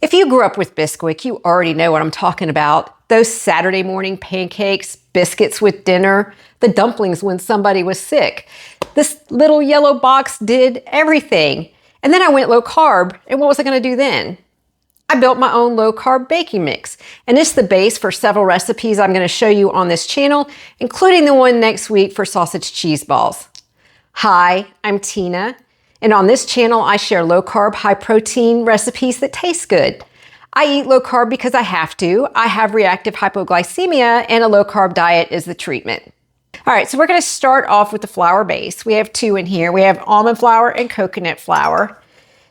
If you grew up with Bisquick, you already know what I'm talking about. Those Saturday morning pancakes, biscuits with dinner, the dumplings when somebody was sick. This little yellow box did everything. And then I went low carb, and what was I going to do then? I built my own low carb baking mix, and it's the base for several recipes I'm going to show you on this channel, including the one next week for sausage cheese balls. Hi, I'm Tina. And on this channel, I share low carb, high protein recipes that taste good. I eat low carb because I have to. I have reactive hypoglycemia, and a low carb diet is the treatment. All right, so we're going to start off with the flour base. We have two in here. We have almond flour and coconut flour.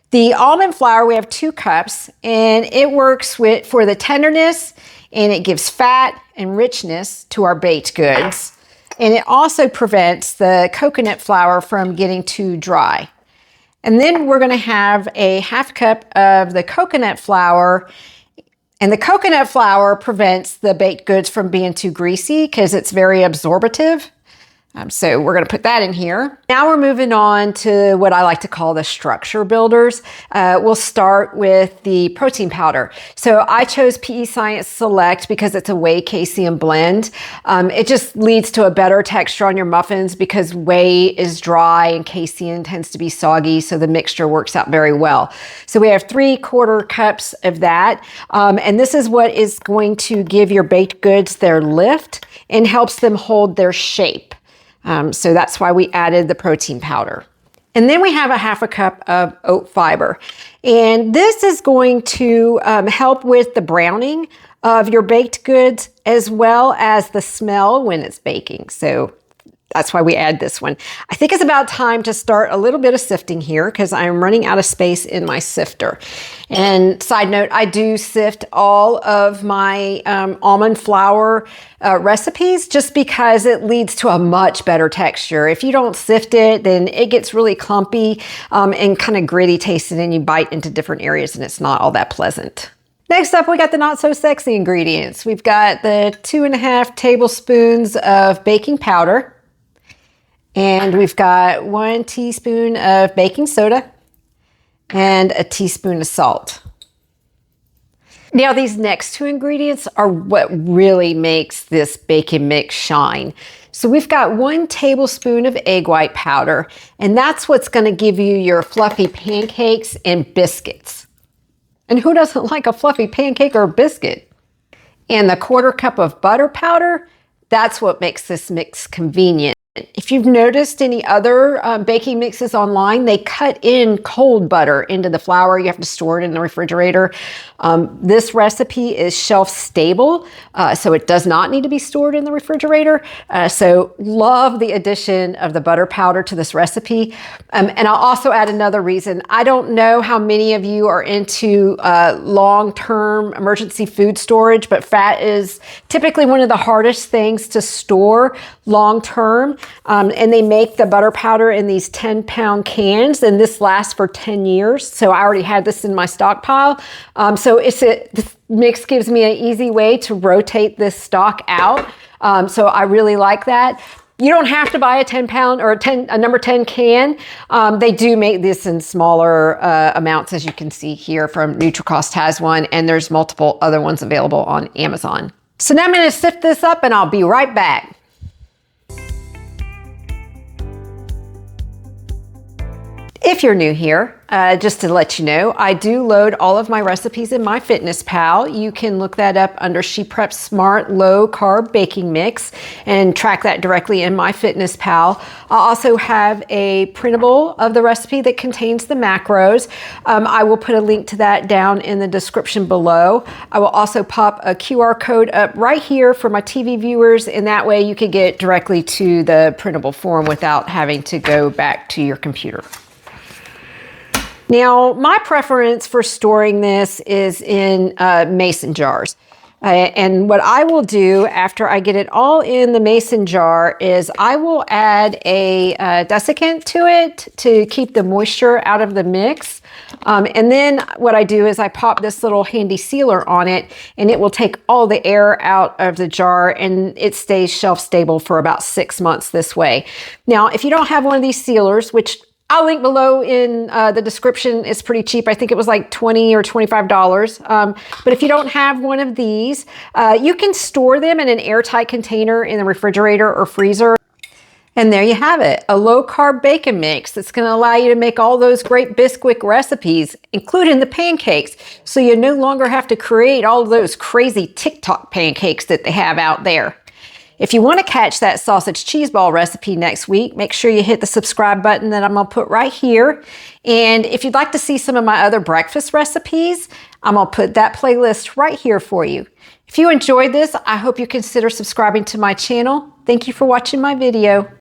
The almond flour, we have 2 cups, and it works for the tenderness, and it gives fat and richness to our baked goods. And it also prevents the coconut flour from getting too dry. And then we're going to have a 1/2 cup of the coconut flour. And the coconut flour prevents the baked goods from being too greasy because it's very absorbative. So we're going to put that in here. Now we're moving on to what I like to call the structure builders. We'll start with the protein powder. So I chose PE Science Select because it's a whey casein blend. It just leads to a better texture on your muffins because whey is dry and casein tends to be soggy, so the mixture works out very well. So we have 3/4 cups of that. And this is what is going to give your baked goods their lift and helps them hold their shape. So that's why we added the protein powder. And then we have a 1/2 cup of oat fiber. And this is going to help with the browning of your baked goods as well as the smell when it's baking. So that's why we add this one. I think it's about time to start a little bit of sifting here because I'm running out of space in my sifter. And side note, I do sift all of my almond flour recipes just because it leads to a much better texture. If you don't sift it, then it gets really clumpy and kind of gritty tasting, and you bite into different areas and it's not all that pleasant. Next up, we got the not so sexy ingredients. We've got the 2½ tablespoons of baking powder. And we've got 1 teaspoon of baking soda and a teaspoon of salt. Now these next 2 ingredients are what really makes this baking mix shine. So we've got 1 tablespoon of egg white powder, and that's what's going to give you your fluffy pancakes and biscuits. And who doesn't like a fluffy pancake or biscuit? And the 1/4 cup of butter powder, that's what makes this mix convenient. If you've noticed any other baking mixes online, they cut in cold butter into the flour. You have to store it in the refrigerator. This recipe is shelf stable, so it does not need to be stored in the refrigerator. So love the addition of the butter powder to this recipe. And I'll also add another reason. I don't know how many of you are into long-term emergency food storage, but fat is typically one of the hardest things to store long-term. And they make the butter powder in these 10-pound cans, and this lasts for 10 years. So I already had this in my stockpile. So this mix gives me an easy way to rotate this stock out. So I really like that. You don't have to buy a 10-pound or a number 10 can. They do make this in smaller amounts, as you can see here from NutriCost has one, and there's multiple other ones available on Amazon. So now I'm going to sift this up, and I'll be right back. If you're new here, just to let you know, I do load all of my recipes in MyFitnessPal. You can look that up under ShePrepsSmart Low Carb Baking Mix and track that directly in MyFitnessPal. I also have a printable of the recipe that contains the macros. I will put a link to that down in the description below. I will also pop a QR code up right here for my TV viewers, and that way you can get directly to the printable form without having to go back to your computer. Now, my preference for storing this is in mason jars. And what I will do after I get it all in the mason jar is I will add a desiccant to it to keep the moisture out of the mix. And then what I do is I pop this little handy sealer on it, and it will take all the air out of the jar, and it stays shelf stable for about 6 months this way. Now, if you don't have one of these sealers, which I'll link below in the description. It's pretty cheap. I think it was like $20 or $25. But if you don't have one of these, you can store them in an airtight container in the refrigerator or freezer. And there you have it, a low-carb bacon mix that's going to allow you to make all those great Bisquick recipes, including the pancakes, so you no longer have to create all of those crazy TikTok pancakes that they have out there. If you want to catch that sausage cheese ball recipe next week, make sure you hit the subscribe button that I'm going to put right here. And if you'd like to see some of my other breakfast recipes, I'm going to put that playlist right here for you. If you enjoyed this, I hope you consider subscribing to my channel. Thank you for watching my video.